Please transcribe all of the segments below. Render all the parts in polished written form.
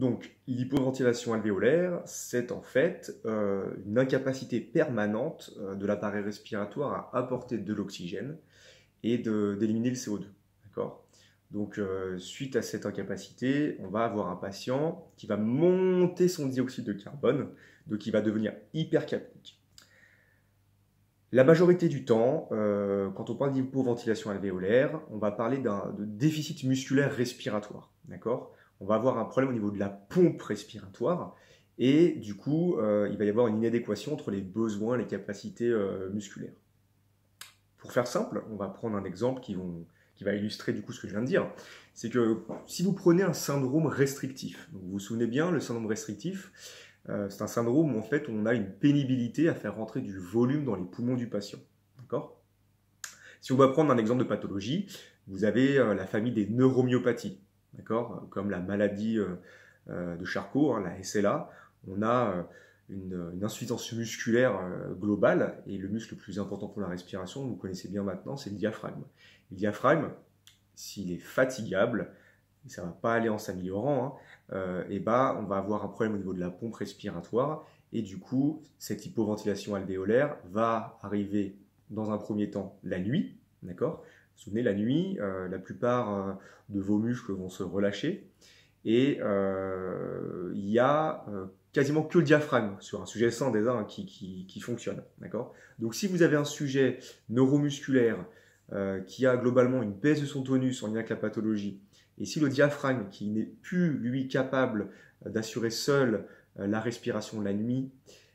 Donc, l'hypoventilation alvéolaire, c'est en fait une incapacité permanente de l'appareil respiratoire à apporter de l'oxygène et d'éliminer le CO2. D'accord? Donc, suite à cette incapacité, on va avoir un patient qui va monter son dioxyde de carbone, donc il va devenir hypercapnique. La majorité du temps, quand on parle d'hypoventilation alvéolaire, on va parler de déficit musculaire respiratoire. D'accord? On va avoir un problème au niveau de la pompe respiratoire et du coup, il va y avoir une inadéquation entre les besoins et les capacités musculaires. Pour faire simple, on va prendre un exemple qui va illustrer du coup ce que je viens de dire. C'est que si vous prenez un syndrome restrictif, donc vous vous souvenez bien, le syndrome restrictif, c'est un syndrome où en fait on a une pénibilité à faire rentrer du volume dans les poumons du patient. D'accord? Si on va prendre un exemple de pathologie, vous avez la famille des neuromyopathies, d'accord? Comme la maladie de Charcot, hein, la SLA, on a une insuffisance musculaire globale, et le muscle le plus important pour la respiration, vous connaissez bien maintenant, c'est le diaphragme. Le diaphragme, s'il est fatigable, et ça ne va pas aller en s'améliorant, hein, et bah, on va avoir un problème au niveau de la pompe respiratoire, et du coup, cette hypoventilation alvéolaire va arriver dans un premier temps la nuit, d'accord? Vous vous souvenez, la nuit, la plupart de vos muscles vont se relâcher, et il y a quasiment que le diaphragme sur un sujet sain déjà hein, qui fonctionne, d'accord? Donc si vous avez un sujet neuromusculaire qui a globalement une baisse de son tonus en lien avec la pathologie, et si le diaphragme qui n'est plus lui capable d'assurer seul la respiration la nuit,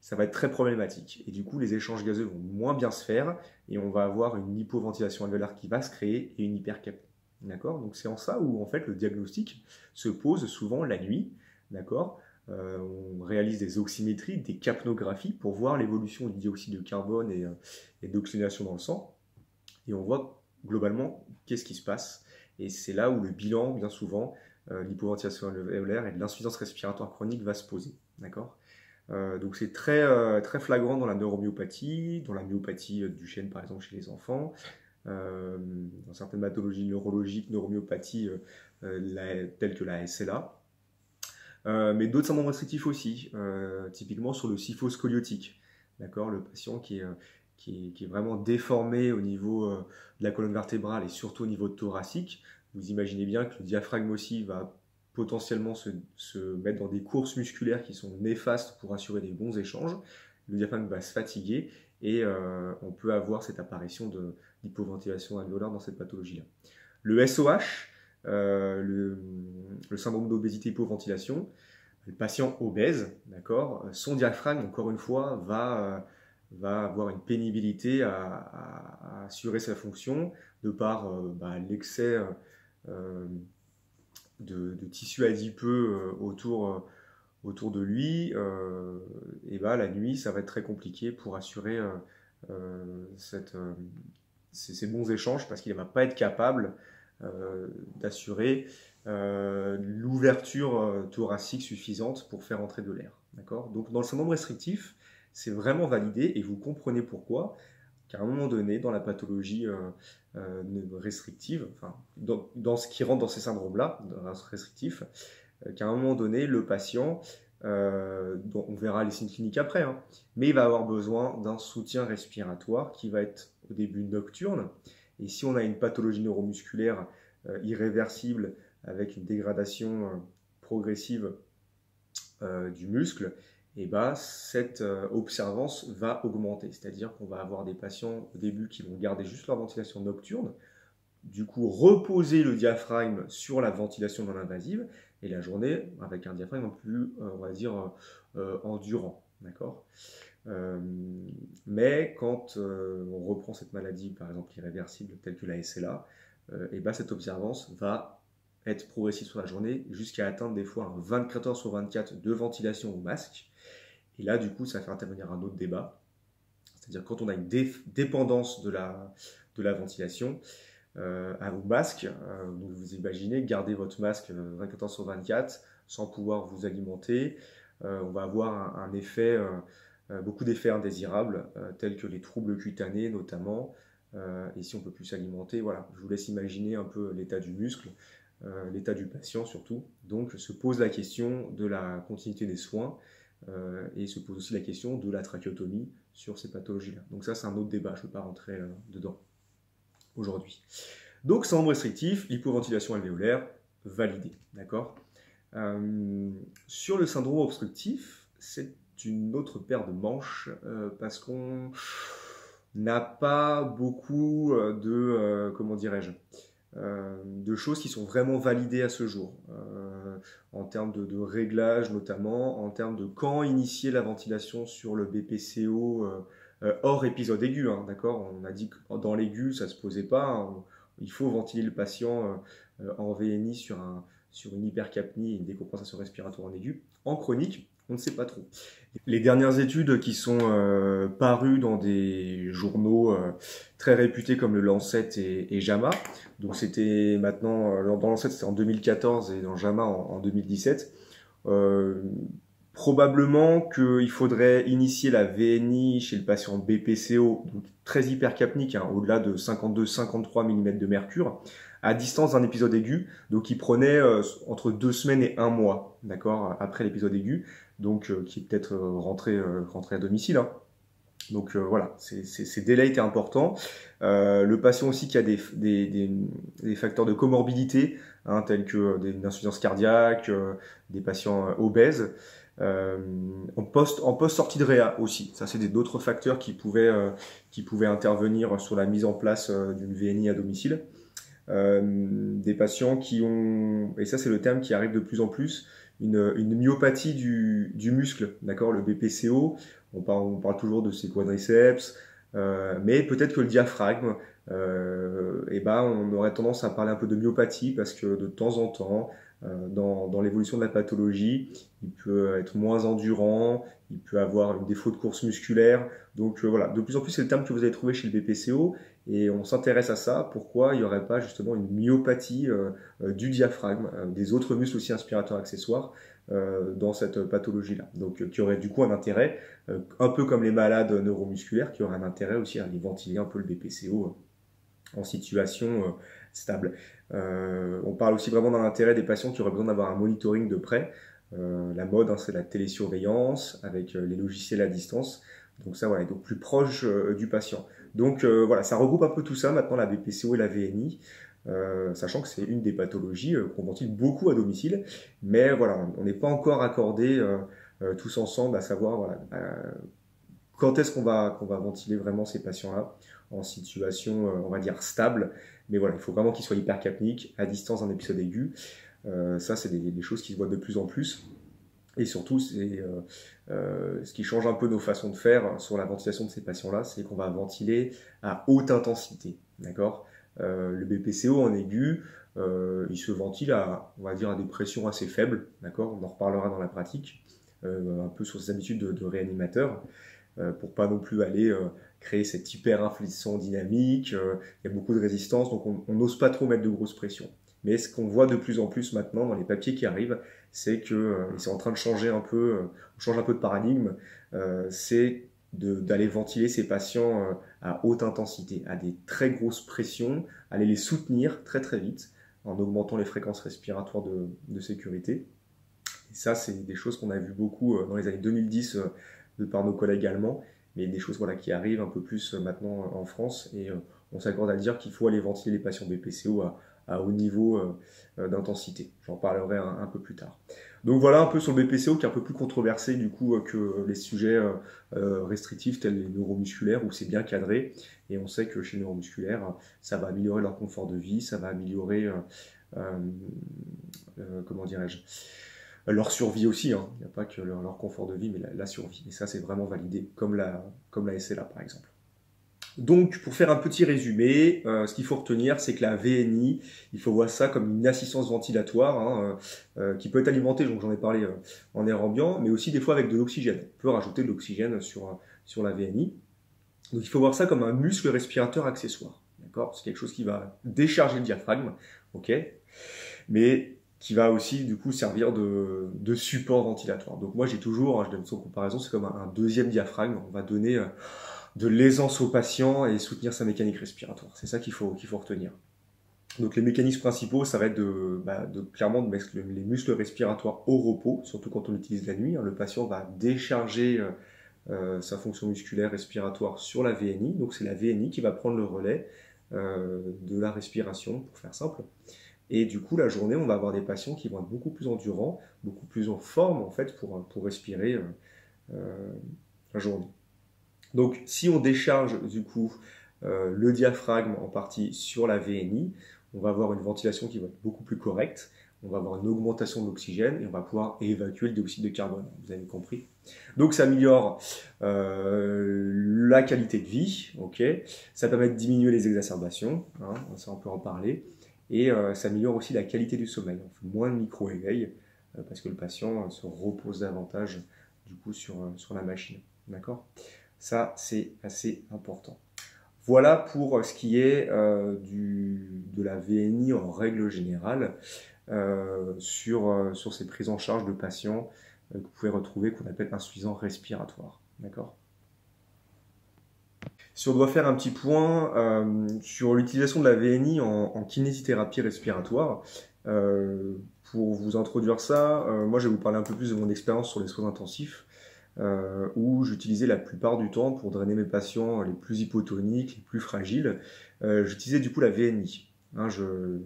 ça va être très problématique. Et du coup, les échanges gazeux vont moins bien se faire et on va avoir une hypoventilation alvéolaire qui va se créer et une hypercapnie. D'accord? Donc c'est en ça où en fait le diagnostic se pose souvent la nuit. D'accord? On réalise des oxymétries, des capnographies pour voir l'évolution du dioxyde de carbone et d'oxygénation dans le sang. Et on voit globalement qu'est-ce qui se passe. Et c'est là où le bilan, bien souvent, l'hypoventilation alvéolaire et de l'insuffisance respiratoire chronique va se poser. D'accord? Donc c'est très flagrant dans la neuromyopathie, dans la myopathie du chêne par exemple chez les enfants, dans certaines pathologies neurologiques, neuromyopathie telles que la SLA, mais d'autres syndromes restrictifs aussi, typiquement sur le kyphoscoliotique, d'accord, le patient qui est vraiment déformé au niveau de la colonne vertébrale et surtout au niveau thoracique. Vous imaginez bien que le diaphragme aussi va potentiellement se mettre dans des courses musculaires qui sont néfastes pour assurer des bons échanges. Le diaphragme va se fatiguer et on peut avoir cette apparition d'hypoventilation alvéolaire dans cette pathologie-là. Le SOH, le syndrome d'obésité hypoventilation, le patient obèse, d'accord, son diaphragme, encore une fois, va avoir une pénibilité à assurer sa fonction de par l'excès de tissu adipeux autour de lui. Et la nuit, ça va être très compliqué pour assurer ces bons échanges parce qu'il ne va pas être capable d'assurer l'ouverture thoracique suffisante pour faire entrer de l'air. D'accord? Donc dans le syndrome restrictif, c'est vraiment validé et vous comprenez pourquoi, qu'à un moment donné, dans la pathologie restrictive, enfin, dans ce qui rentre dans ces syndromes-là, restrictifs, qu'à un moment donné, le patient, dont on verra les signes cliniques après, hein, mais il va avoir besoin d'un soutien respiratoire qui va être au début nocturne. Et si on a une pathologie neuromusculaire irréversible avec une dégradation progressive du muscle, et cette observance va augmenter. C'est-à-dire qu'on va avoir des patients au début qui vont garder juste leur ventilation nocturne, du coup reposer le diaphragme sur la ventilation non invasive, et la journée avec un diaphragme plus, on va dire, endurant. D'accord? Mais quand on reprend cette maladie, par exemple irréversible, telle que la SLA, cette observance va être progressive sur la journée jusqu'à atteindre des fois un 24 heures sur 24 de ventilation au masque. Et là, du coup, ça fait intervenir un autre débat. C'est-à-dire quand on a une dépendance de la ventilation au masque, donc vous imaginez garder votre masque 24 heures sur 24 sans pouvoir vous alimenter, on va avoir un effet, beaucoup d'effets indésirables, tels que les troubles cutanés notamment, et si on ne peut plus s'alimenter, voilà, je vous laisse imaginer un peu l'état du muscle. l'état du patient surtout. Donc se pose la question de la continuité des soins et se pose aussi la question de la trachéotomie sur ces pathologies-là. Donc ça, c'est un autre débat, je ne veux pas rentrer dedans aujourd'hui. Donc syndrome restrictif, hypoventilation alvéolaire, validé, d'accord. Sur le syndrome obstructif, c'est une autre paire de manches parce qu'on n'a pas beaucoup comment dirais-je, de choses qui sont vraiment validées à ce jour, en termes de réglage notamment, en termes de quand initier la ventilation sur le BPCO hors épisode aigu, hein, d'accord. On a dit que dans l'aigu, ça ne se posait pas, hein. Il faut ventiler le patient en VNI sur une hypercapnie et une décompensation respiratoire en aigu. En chronique, on ne sait pas trop. Les dernières études qui sont parues dans des journaux très réputés comme le Lancet et JAMA, donc c'était maintenant, dans Lancet c'était en 2014 et dans JAMA en 2017, probablement qu'il faudrait initier la VNI chez le patient BPCO, donc très hypercapnique, hein, au-delà de 52-53 mm de mercure, à distance d'un épisode aigu, donc il prenait entre 2 semaines et 1 mois, d'accord, après l'épisode aigu, donc qui est peut-être rentré à domicile, hein. Donc voilà, ces délais étaient importants. Le patient aussi qui a des facteurs de comorbidité, hein, tels que une insuffisance cardiaque, des patients obèses, en post-sortie de réa aussi. Ça, c'est d'autres facteurs qui pouvaient intervenir sur la mise en place d'une VNI à domicile. Des patients qui ont, et ça c'est le terme qui arrive de plus en plus, une myopathie du muscle, d'accord, le BPCO, on parle toujours de ses quadriceps, mais peut-être que le diaphragme, on aurait tendance à parler un peu de myopathie parce que de temps en temps, dans l'évolution de la pathologie, il peut être moins endurant, il peut avoir un défaut de course musculaire. Donc voilà, de plus en plus c'est le terme que vous allez trouver chez le BPCO et on s'intéresse à ça. Pourquoi il n'y aurait pas justement une myopathie du diaphragme, des autres muscles aussi inspirateurs accessoires dans cette pathologie-là. Donc qui aurait du coup un intérêt, un peu comme les malades neuromusculaires, qui auraient un intérêt aussi à aller ventiler un peu le BPCO en situation stable. On parle aussi vraiment d'un intérêt des patients qui auraient besoin d'avoir un monitoring de près. La mode, hein, c'est la télésurveillance avec les logiciels à distance. Donc ça, voilà, donc plus proche du patient. Donc voilà, ça regroupe un peu tout ça maintenant, la BPCO et la VNI. Sachant que c'est une des pathologies qu'on ventile beaucoup à domicile, mais voilà, on n'est pas encore accordé tous ensemble à savoir voilà, quand est-ce qu'on va ventiler vraiment ces patients-là en situation, on va dire, stable. Mais voilà, il faut vraiment qu'ils soient hypercapniques, à distance d'un épisode aigu. Ça, c'est des choses qui se voient de plus en plus. Et surtout, c'est ce qui change un peu nos façons de faire sur la ventilation de ces patients-là, c'est qu'on va ventiler à haute intensité. D'accord ? Le BPCO en aigu, il se ventile à, on va dire, à des pressions assez faibles. D'accord ? On en reparlera dans la pratique, un peu sur ses habitudes de réanimateur. Pour pas non plus aller créer cette hyperinflation dynamique. Il y a beaucoup de résistance, donc on n'ose pas trop mettre de grosses pressions. Mais ce qu'on voit de plus en plus maintenant dans les papiers qui arrivent, c'est que c'est en train de changer un peu, on change un peu de paradigme, c'est d'aller ventiler ces patients à haute intensité, à des très grosses pressions, aller les soutenir très très vite en augmentant les fréquences respiratoires de sécurité. Et ça, c'est des choses qu'on a vu beaucoup dans les années 2010 de par nos collègues allemands, mais des choses voilà, qui arrivent un peu plus maintenant en France, et on s'accorde à dire qu'il faut aller ventiler les patients BPCO à haut niveau d'intensité. J'en parlerai un peu plus tard. Donc voilà un peu sur le BPCO qui est un peu plus controversé du coup que les sujets restrictifs tels les neuromusculaires où c'est bien cadré, et on sait que chez les neuromusculaires, ça va améliorer leur confort de vie, ça va améliorer, comment dirais-je, leur survie aussi, hein. Il n'y a pas que leur confort de vie, mais la survie. Et ça, c'est vraiment validé, comme la SLA, par exemple. Donc, pour faire un petit résumé, ce qu'il faut retenir, c'est que la VNI, il faut voir ça comme une assistance ventilatoire, hein, qui peut être alimentée, donc j'en ai parlé, en air ambiant, mais aussi des fois avec de l'oxygène. On peut rajouter de l'oxygène sur la VNI. Donc, il faut voir ça comme un muscle respirateur accessoire. D'accord ? C'est quelque chose qui va décharger le diaphragme, ok ? Mais qui va aussi du coup servir de support ventilatoire. Donc moi j'ai toujours, je donne son comparaison, c'est comme un deuxième diaphragme, on va donner de l'aisance au patient et soutenir sa mécanique respiratoire. C'est ça qu'il faut retenir. Donc les mécanismes principaux, ça va être clairement de mettre les muscles respiratoires au repos, surtout quand on utilise la nuit, hein. Le patient va décharger sa fonction musculaire respiratoire sur la VNI, donc c'est la VNI qui va prendre le relais de la respiration, pour faire simple. Et du coup, la journée, on va avoir des patients qui vont être beaucoup plus endurants, beaucoup plus en forme en fait pour respirer la journée. Donc, si on décharge du coup le diaphragme en partie sur la VNI, on va avoir une ventilation qui va être beaucoup plus correcte, on va avoir une augmentation de l'oxygène et on va pouvoir évacuer le dioxyde de carbone. Vous avez compris. Donc, ça améliore la qualité de vie, ok. Ça permet de diminuer les exacerbations, hein, ça on peut en parler, et ça améliore aussi la qualité du sommeil. On fait moins de micro-éveil parce que le patient se repose davantage du coup sur la machine. D'accord. Ça, c'est assez important. Voilà pour ce qui est de la VNI en règle générale sur ces prises en charge de patients que vous pouvez retrouver qu'on appelle insuffisants respiratoires. D'accord. Si on doit faire un petit point sur l'utilisation de la VNI en kinésithérapie respiratoire, pour vous introduire ça, moi je vais vous parler un peu plus de mon expérience sur les soins intensifs. Où j'utilisais la plupart du temps pour drainer mes patients les plus hypotoniques, les plus fragiles. J'utilisais du coup la VNI. Hein, je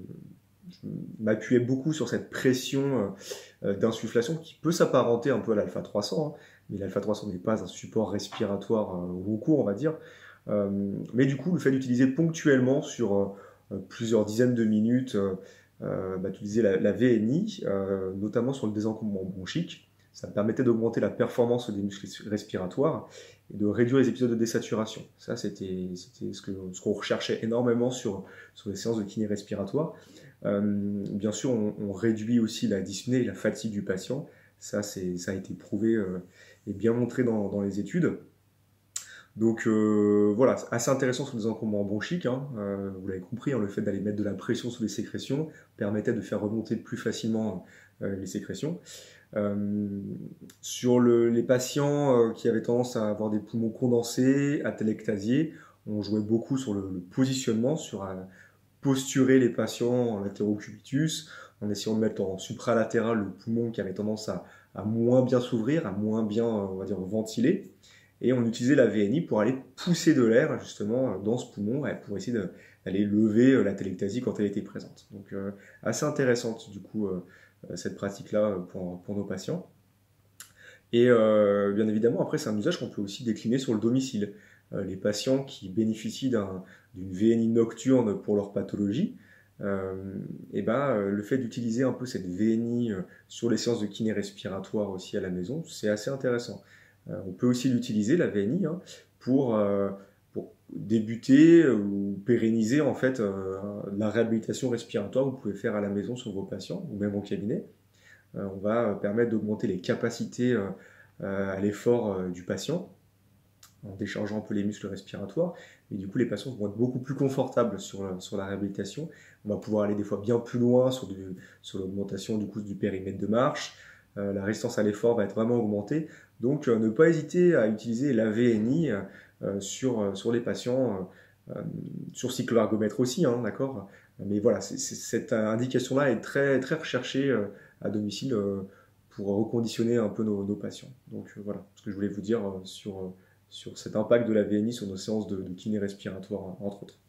m'appuyais beaucoup sur cette pression d'insufflation qui peut s'apparenter un peu à l'alpha 300, hein, mais l'alpha 300 n'est pas un support respiratoire au long cours, on va dire. Mais du coup, le fait d'utiliser ponctuellement sur plusieurs dizaines de minutes, d'utiliser la VNI, notamment sur le désencombrement bronchique, ça permettait d'augmenter la performance des muscles respiratoires et de réduire les épisodes de désaturation. Ça, c'était ce qu'on recherchait énormément sur les séances de kiné respiratoire. Bien sûr, on réduit aussi la dyspnée et la fatigue du patient. Ça a été prouvé et bien montré dans les études. Donc voilà, assez intéressant sur les encombrements bronchiques, hein. Vous l'avez compris, hein, le fait d'aller mettre de la pression sur les sécrétions permettait de faire remonter plus facilement les sécrétions. Sur les patients qui avaient tendance à avoir des poumons condensés, atelectasiés, on jouait beaucoup sur le positionnement, sur posturer les patients en latérocubitus, en essayant de mettre en supralatéral le poumon qui avait tendance à moins bien s'ouvrir, à moins bien, on va dire, ventiler. Et on utilisait la VNI pour aller pousser de l'air justement dans ce poumon pour essayer d'aller lever la téléctasie quand elle était présente. Donc assez intéressante du coup cette pratique-là pour nos patients. Et bien évidemment, après, c'est un usage qu'on peut aussi décliner sur le domicile. Les patients qui bénéficient d'une VNI nocturne pour leur pathologie, le fait d'utiliser un peu cette VNI sur les séances de kiné respiratoire aussi à la maison, c'est assez intéressant. On peut aussi l'utiliser, la VNI, hein, pour débuter ou pérenniser en fait la réhabilitation respiratoire que vous pouvez faire à la maison sur vos patients ou même au cabinet. On va permettre d'augmenter les capacités à l'effort du patient en déchargeant un peu les muscles respiratoires. Et du coup, les patients vont être beaucoup plus confortables sur la réhabilitation. On va pouvoir aller des fois bien plus loin sur l'augmentation du périmètre de marche. La résistance à l'effort va être vraiment augmentée. Donc, ne pas hésiter à utiliser la VNI sur les patients, sur cycloergomètre aussi, hein, d'accord. Mais voilà, cette indication-là est très, très recherchée à domicile pour reconditionner un peu nos patients. Donc voilà ce que je voulais vous dire sur cet impact de la VNI sur nos séances de kiné respiratoire, entre autres.